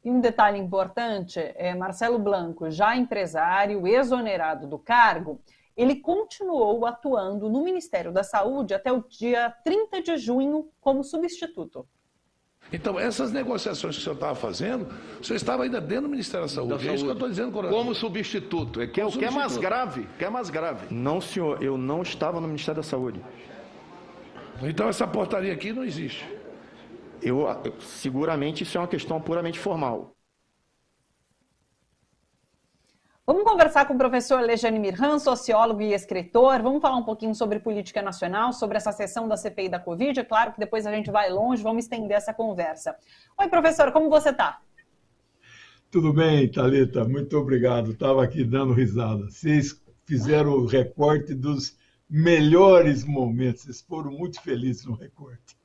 E um detalhe importante, Marcelo Blanco, já empresário, exonerado do cargo, ele continuou atuando no Ministério da Saúde até o dia 30 de junho como substituto. Então, essas negociações que o senhor estava fazendo, o senhor estava ainda dentro do Ministério da Saúde. É isso que eu estou dizendo, coronel. Como substituto. O que é mais grave. Que é mais grave. Não, senhor, eu não estava no Ministério da Saúde. Então, essa portaria aqui não existe. Seguramente isso é uma questão puramente formal. Vamos conversar com o professor Lejane Mirhan, sociólogo e escritor. Vamos falar um pouquinho sobre política nacional, sobre essa sessão da CPI da Covid. É claro que depois a gente vai longe, vamos estender essa conversa. Oi, professor, como você está? Tudo bem, Thalita, muito obrigado. Estava aqui dando risada. Vocês fizeram o recorte dos melhores momentos. Vocês foram muito felizes no recorte.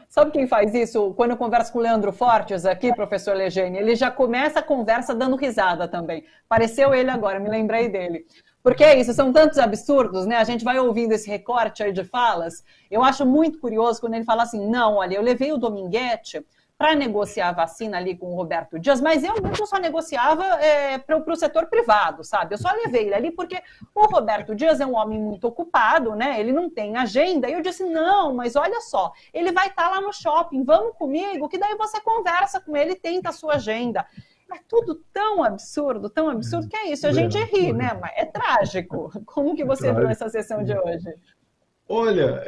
Sabe quem faz isso? Quando eu converso com o Leandro Fortes aqui, professor Lejane, ele já começa a conversa dando risada também. Pareceu ele agora, me lembrei dele. Porque é isso, são tantos absurdos, né? A gente vai ouvindo esse recorte aí de falas. Eu acho muito curioso quando ele fala assim, não, olha, eu levei o Dominguete para negociar a vacina ali com o Roberto Dias, mas eu mesmo só negociava para o setor privado, sabe? Eu só levei ele ali porque o Roberto Dias é um homem muito ocupado, né? Ele não tem agenda. E eu disse, não, mas olha só, ele vai estar lá no shopping, vamos comigo, que daí você conversa com ele e tenta a sua agenda. É tudo tão absurdo que é isso. A gente ri, né? Mas é trágico. Como que você viu essa sessão de hoje? Olha,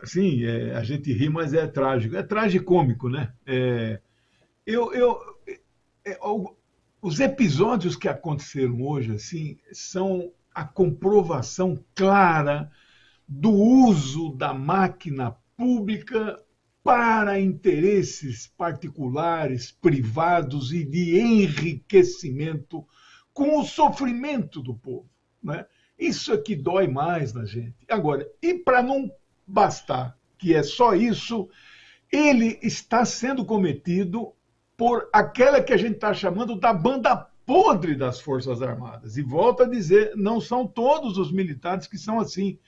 sim, a gente ri, mas é trágico. É tragicômico, né? Os episódios que aconteceram hoje, assim, são a comprovação clara do uso da máquina pública para interesses particulares, privados e de enriquecimento com o sofrimento do povo, né? Isso é que dói mais na gente. Agora, e para não bastar, que é só isso, ele está sendo cometido por aquela que a gente está chamando da banda podre das Forças Armadas. E volto a dizer, não são todos os militares que são assim,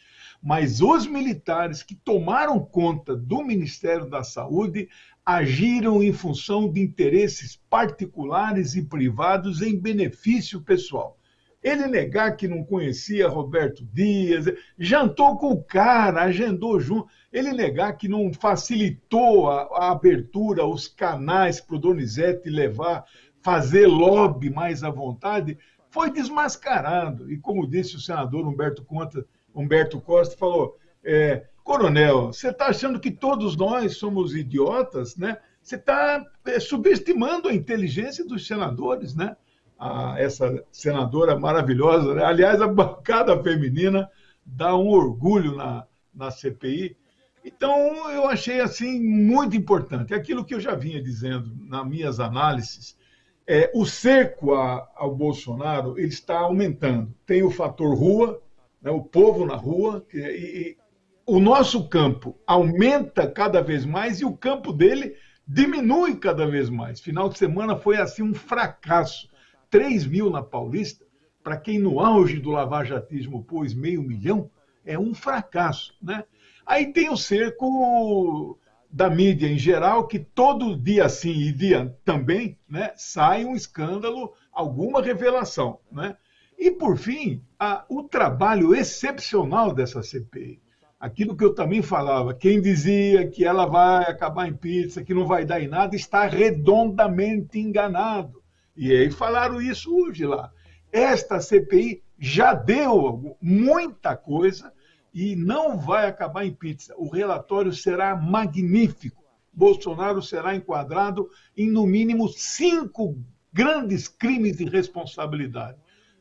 mas os militares que tomaram conta do Ministério da Saúde agiram em função de interesses particulares e privados em benefício pessoal. Ele negar que não conhecia Roberto Dias, jantou com o cara, agendou junto. Ele negar que não facilitou a abertura, os canais para o Donizete levar, fazer lobby mais à vontade, foi desmascarado. E como disse o senador Humberto Costa, falou, coronel, você está achando que todos nós somos idiotas, né? Você está subestimando a inteligência dos senadores, né? Essa senadora maravilhosa, né? Aliás, a bancada feminina dá um orgulho na CPI. Então, eu achei assim muito importante. Aquilo que eu já vinha dizendo nas minhas análises, o cerco ao Bolsonaro ele está aumentando. Tem o fator rua, né? O povo na rua, e o nosso campo aumenta cada vez mais e o campo dele diminui cada vez mais. Final de semana foi assim um fracasso. 3 mil na Paulista, para quem no auge do lavajatismo pôs 500 mil, é um fracasso, né? Aí tem o cerco da mídia em geral, que todo dia sim e dia também, né, sai um escândalo, alguma revelação, né? E, por fim, o trabalho excepcional dessa CPI. Aquilo que eu também falava, quem dizia que ela vai acabar em pizza, que não vai dar em nada, está redondamente enganado. E aí falaram isso hoje lá. Esta CPI já deu muita coisa e não vai acabar em pizza. O relatório será magnífico. Bolsonaro será enquadrado em, no mínimo, 5 grandes crimes de responsabilidade.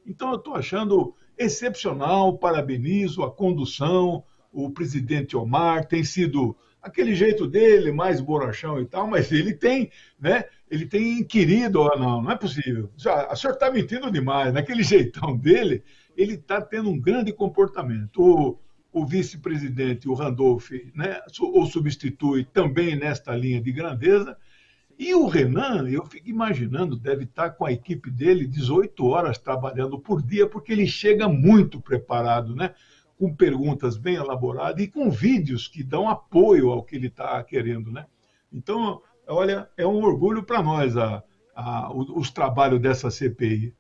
Então, eu estou achando excepcional, parabenizo a condução, o presidente Omar tem sido aquele jeito dele, mais borrachão e tal, mas ele tem, né? Ele tem inquirido, não é possível. O senhor está mentindo demais. Naquele jeitão dele, ele está tendo um grande comportamento. O vice-presidente, o Randolph, né, o substitui também nesta linha de grandeza. E o Renan, eu fico imaginando, deve estar com a equipe dele 18 horas trabalhando por dia, porque ele chega muito preparado, né? Com perguntas bem elaboradas e com vídeos que dão apoio ao que ele está querendo, né? Então, olha, é um orgulho para nós os trabalhos dessa CPI.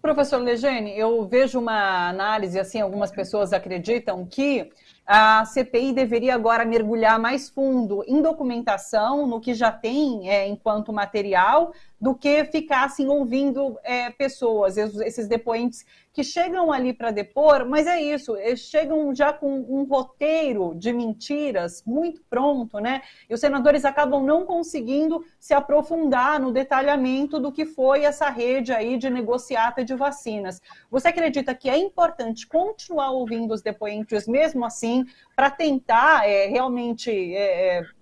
Professor Legene, eu vejo uma análise, assim, algumas pessoas acreditam que a CPI deveria agora mergulhar mais fundo em documentação, no que já tem enquanto material, do que ficar assim, ouvindo pessoas, esses depoentes que chegam ali para depor, mas é isso, eles chegam já com um roteiro de mentiras muito pronto, né? E os senadores acabam não conseguindo se aprofundar no detalhamento do que foi essa rede aí de negociata de vacinas. Você acredita que é importante continuar ouvindo os depoentes mesmo assim, para tentar realmente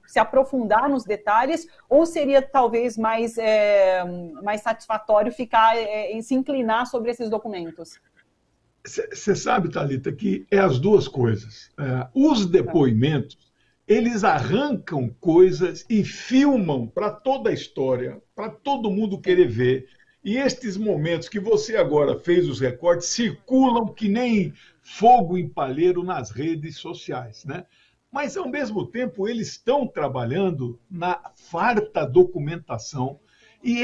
se aprofundar nos detalhes, ou seria talvez mais satisfatório ficar se inclinar sobre esses documentos? Você sabe, Thalita, que é as duas coisas. Os depoimentos, eles arrancam coisas e filmam para toda a história, para todo mundo querer ver. E estes momentos que você agora fez os recortes circulam que nem fogo em palheiro nas redes sociais, né? Mas, ao mesmo tempo, eles estão trabalhando na farta documentação. E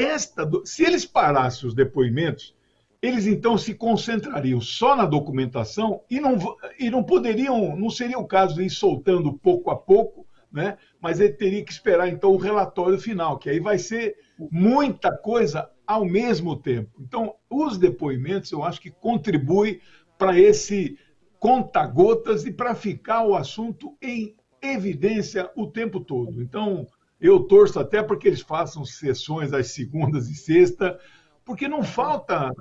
se eles parassem os depoimentos, eles então se concentrariam só na documentação e não poderiam, não seria o caso de ir soltando pouco a pouco, né? Mas ele teria que esperar então o relatório final, que aí vai ser muita coisa ao mesmo tempo. Então, os depoimentos, eu acho que contribuem para esse conta-gotas e para ficar o assunto em evidência o tempo todo. Então, eu torço até para que eles façam sessões às segundas e sextas, porque não falta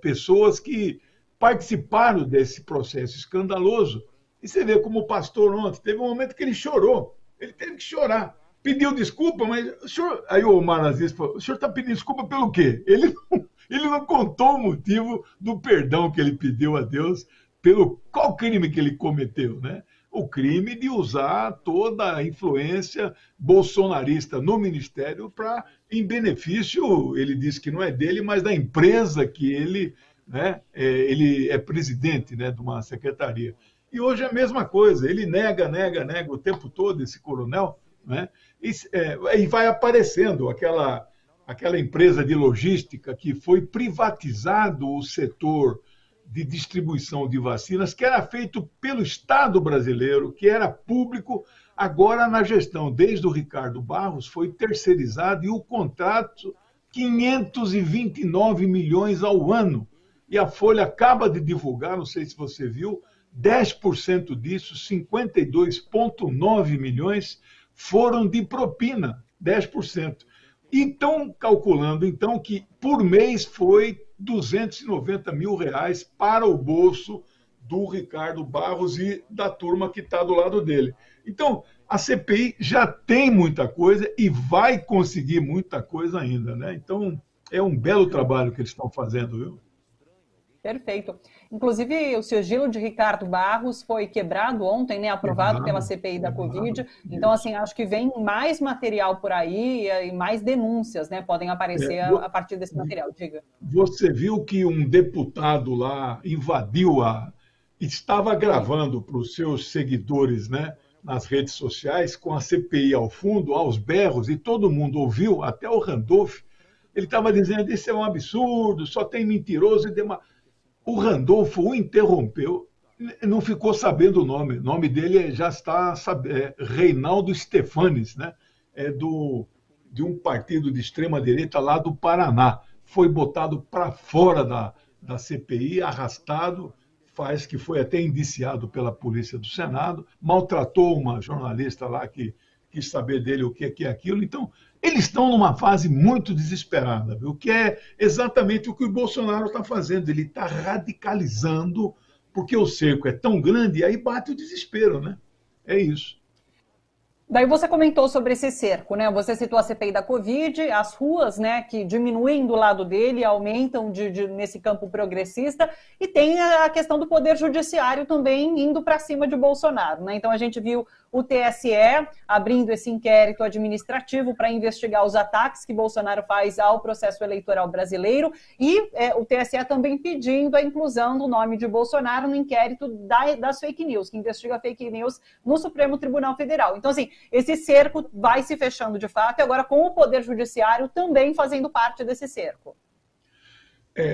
pessoas que participaram desse processo escandaloso. E você vê como o pastor ontem, teve um momento que ele chorou, ele teve que chorar. Pediu desculpa, mas o senhor... Aí o Omar Aziz falou, o senhor está pedindo desculpa pelo quê? Ele não contou o motivo do perdão que ele pediu a Deus pelo qual crime que ele cometeu, né? O crime de usar toda a influência bolsonarista no ministério para, em benefício, ele disse que não é dele, mas da empresa que ele é presidente, né, de uma secretaria. E hoje é a mesma coisa, ele nega o tempo todo, esse coronel, né? E vai aparecendo aquela empresa de logística que foi privatizado o setor de distribuição de vacinas, que era feito pelo Estado brasileiro, que era público, agora na gestão, desde o Ricardo Barros, foi terceirizado e o contrato 529 milhões ao ano. E a Folha acaba de divulgar, não sei se você viu, 10% disso, 52,9 milhões, foram de propina, 10%. E estão calculando, então, que por mês foi 290 mil reais para o bolso do Ricardo Barros e da turma que está do lado dele. Então, a CPI já tem muita coisa e vai conseguir muita coisa ainda, né? Então, é um belo trabalho que eles estão fazendo, viu? Perfeito. Inclusive, o sigilo de Ricardo Barros foi quebrado ontem, né, aprovado pela CPI da Covid. Então, assim, acho que vem mais material por aí e mais denúncias, né, podem aparecer a partir desse material. Diga. Você viu que um deputado lá invadiu estava gravando para os seus seguidores, né, nas redes sociais, com a CPI ao fundo, aos berros, e todo mundo ouviu, até o Randolph. Ele estava dizendo, isso é um absurdo, só tem mentiroso e demais. O Randolfo o interrompeu, não ficou sabendo o nome. O nome dele já está, Reinaldo Stefanes, né? De um partido de extrema-direita lá do Paraná. Foi botado para fora da CPI, arrastado, faz que foi até indiciado pela Polícia do Senado, maltratou uma jornalista lá que quis saber dele o que é aquilo. Então, eles estão numa fase muito desesperada, viu? Que é exatamente o que o Bolsonaro está fazendo. Ele está radicalizando, porque o cerco é tão grande, e aí bate o desespero, né? É isso. Daí você comentou sobre esse cerco, né? Você citou a CPI da Covid, as ruas, né, que diminuem do lado dele, aumentam nesse campo progressista, e tem a questão do poder judiciário também indo para cima de Bolsonaro, né? Então a gente viu o TSE abrindo esse inquérito administrativo para investigar os ataques que Bolsonaro faz ao processo eleitoral brasileiro e o TSE também pedindo a inclusão do nome de Bolsonaro no inquérito das fake news, que investiga fake news no Supremo Tribunal Federal. Então, assim, esse cerco vai se fechando de fato e agora com o Poder Judiciário também fazendo parte desse cerco.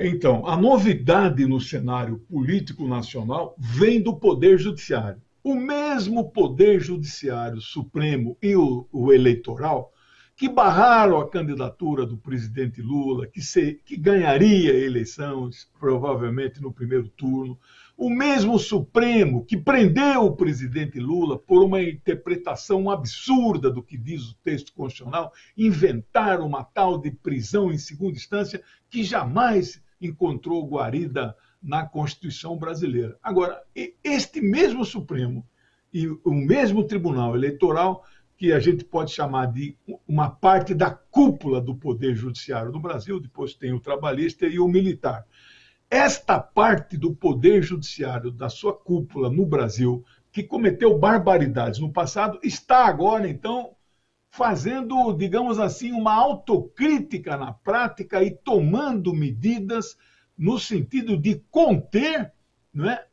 Então, a novidade no cenário político nacional vem do Poder Judiciário. O mesmo Poder Judiciário Supremo e o eleitoral, que barraram a candidatura do presidente Lula, que ganharia eleições, provavelmente no primeiro turno, o mesmo Supremo que prendeu o presidente Lula por uma interpretação absurda do que diz o texto constitucional, inventaram uma tal de prisão em segunda instância que jamais encontrou guarida na Constituição brasileira. Agora, este mesmo Supremo e o mesmo Tribunal Eleitoral, que a gente pode chamar de uma parte da cúpula do Poder Judiciário do Brasil, depois tem o trabalhista e o militar. Esta parte do Poder Judiciário, da sua cúpula no Brasil, que cometeu barbaridades no passado, está agora, então, fazendo, digamos assim, uma autocrítica na prática e tomando medidas no sentido de conter, não é,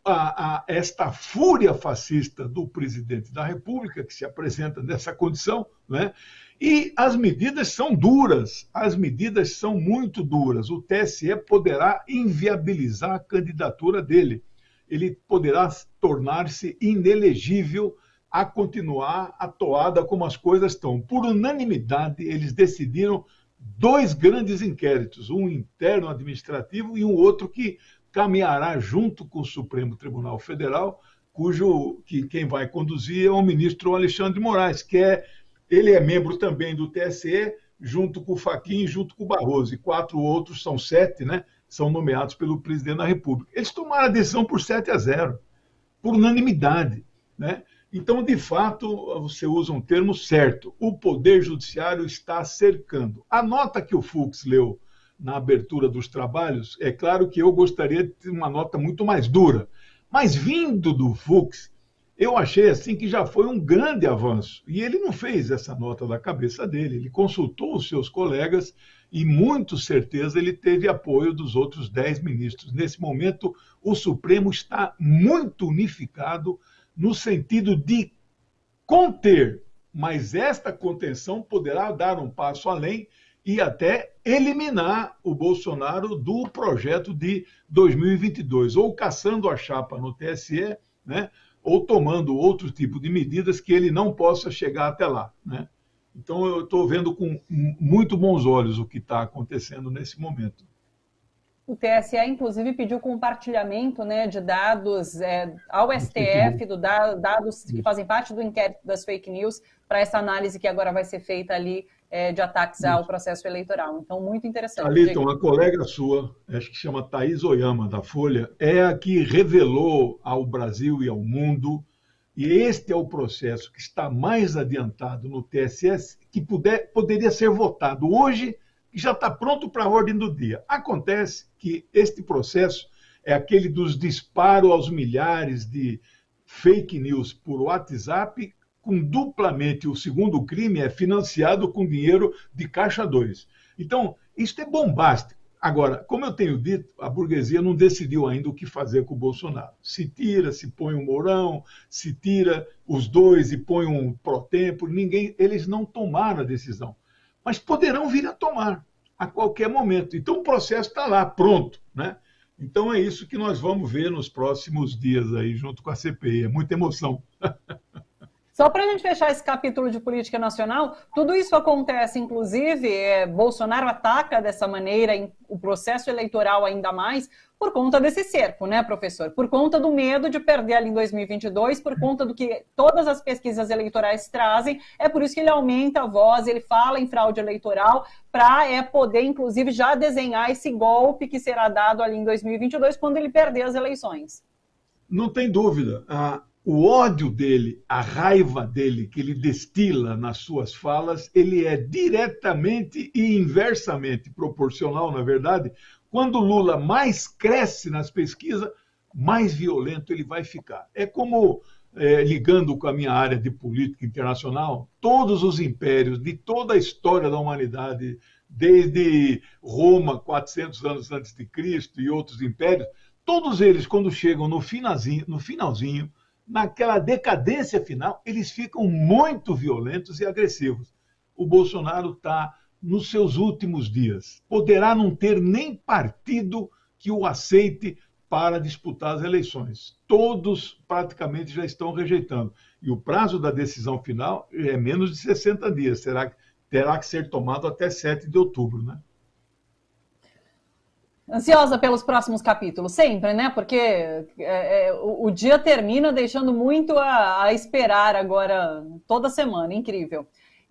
esta fúria fascista do presidente da República, que se apresenta nessa condição, não é? E as medidas são duras, as medidas são muito duras. O TSE poderá inviabilizar a candidatura dele. Ele poderá tornar-se inelegível a continuar a toada como as coisas estão. Por unanimidade, eles decidiram 2 grandes inquéritos, um interno administrativo e um outro que caminhará junto com o Supremo Tribunal Federal, que quem vai conduzir é o ministro Alexandre de Moraes, ele é membro também do TSE, junto com o Fachin e junto com o Barroso, e 4 outros, são 7, né, são nomeados pelo presidente da República. Eles tomaram a decisão por 7-0, por unanimidade, né? Então, de fato, você usa um termo certo, o Poder Judiciário está cercando. A nota que o Fux leu na abertura dos trabalhos, é claro que eu gostaria de ter uma nota muito mais dura, mas vindo do Fux, eu achei assim que já foi um grande avanço. E ele não fez essa nota da cabeça dele, ele consultou os seus colegas e, muito certeza, ele teve apoio dos outros 10 ministros. Nesse momento, o Supremo está muito unificado no sentido de conter, mas esta contenção poderá dar um passo além e até eliminar o Bolsonaro do projeto de 2022, ou caçando a chapa no TSE, né, ou tomando outro tipo de medidas que ele não possa chegar até lá, né? Então, eu estou vendo com muito bons olhos o que está acontecendo nesse momento. O TSE, inclusive, pediu compartilhamento, né, de dados ao STF, dados que fazem parte do inquérito das fake news, para essa análise que agora vai ser feita ali de ataques ao processo eleitoral. Então, muito interessante. Aliton, uma colega sua, acho que chama Thaís Oyama, da Folha, é a que revelou ao Brasil e ao mundo, e este é o processo que está mais adiantado no TSE, que poderia ser votado hoje, que já está pronto para a ordem do dia. Acontece que este processo é aquele dos disparos aos milhares de fake news por WhatsApp, com duplamente o segundo crime é financiado com dinheiro de Caixa 2. Então, isso é bombástico. Agora, como eu tenho dito, a burguesia não decidiu ainda o que fazer com o Bolsonaro. Se tira, se põe um Mourão, se tira os 2 e põe um pró-tempore, eles não tomaram a decisão. Mas poderão vir a tomar a qualquer momento. Então, o processo está lá, pronto, né? Então, é isso que nós vamos ver nos próximos dias aí, junto com a CPI. É muita emoção. Só para a gente fechar esse capítulo de política nacional, tudo isso acontece, inclusive, Bolsonaro ataca dessa maneira o processo eleitoral ainda mais por conta desse cerco, né, professor? Por conta do medo de perder ali em 2022, por conta do que todas as pesquisas eleitorais trazem, é por isso que ele aumenta a voz, ele fala em fraude eleitoral, para poder, inclusive, já desenhar esse golpe que será dado ali em 2022, quando ele perder as eleições. Não tem dúvida. O ódio dele, a raiva dele, que ele destila nas suas falas, ele é diretamente e inversamente proporcional, na verdade. Quando Lula mais cresce nas pesquisas, mais violento ele vai ficar. É como ligando com a minha área de política internacional, todos os impérios de toda a história da humanidade, desde Roma, 400 anos antes de Cristo, e outros impérios, todos eles, quando chegam no finalzinho, naquela decadência final, eles ficam muito violentos e agressivos. O Bolsonaro está nos seus últimos dias. Poderá não ter nem partido que o aceite para disputar as eleições. Todos praticamente já estão rejeitando. E o prazo da decisão final é menos de 60 dias. Terá que ser tomado até 7 de outubro, né? Ansiosa pelos próximos capítulos, sempre, né? Porque o dia termina deixando muito a esperar agora, toda semana, incrível.